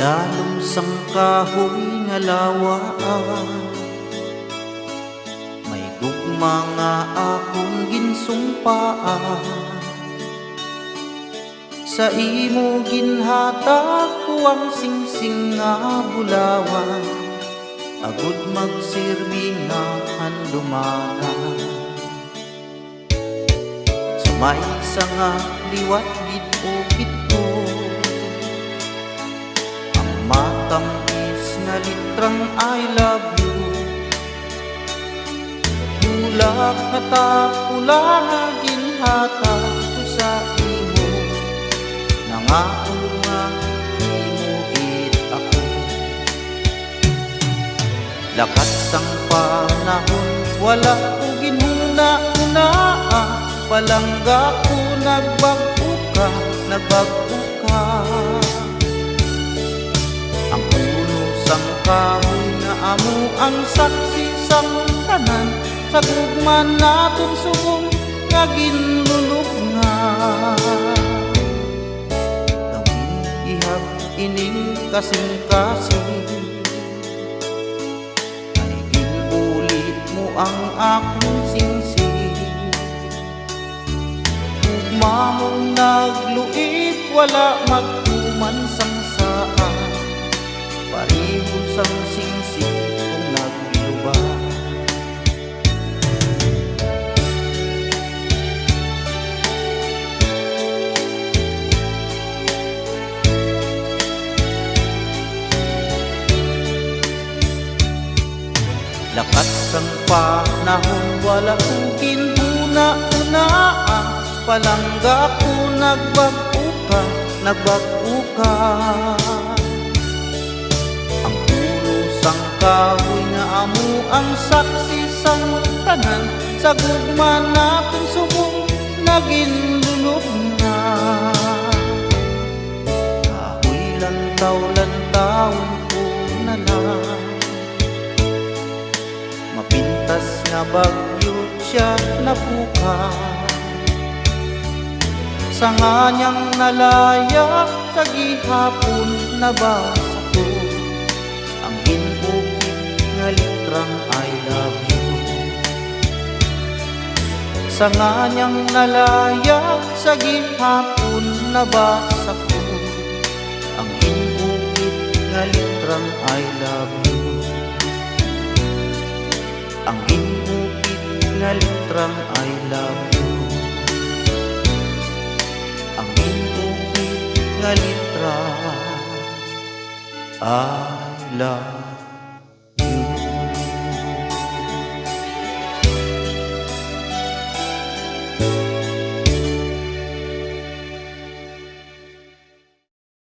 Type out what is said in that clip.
Lalom sang kahoy nga lawaan, may gugma nga akong ginsumpaan. Sa imo ginhatag ko ang singsing nga bulawan, agud magsirbi nga handumagan. Sa may isa nga liwat gid ko, ang matamis nga litrang I love you. Bulak nga tapula nga ginhatag ko sa imo, nangako nga imugit ako. Lakat sang panahon wala ko ginhuna-hunaa, palangga ko nagbago ka. Ang ulo sang kahoy na amo ang saksi sang tanan, sa gugma naton subong nga ginlulubnga. Ihap ining kasing-kasing, ay ginulit mo ang akong singsing. Ugma mong nagluip, wala magtuman sang saan, pareho sang singsing kung nagluba. Lakat sang panahon wala kong ginhuna-hunaa, palangga ko nagbago ka. Ang ulo sang kahoy nga amo ang saksi sang tanan, sa gugma naton subong naginlulubnga. Kahoy lantaw-lantawon ko na lang, mapintas nga bagyo siya napuka. Sa nganyang nalaya sa gihapon nabasa ko, ang ginbukit nga litrang I love you. Sa nganyang nalaya sa gihapon nabasa ko, ang ginbukit nga litrang I love you. Ang ginbukit nga litrang I love you. Ang ginbukit nga litrang I love you.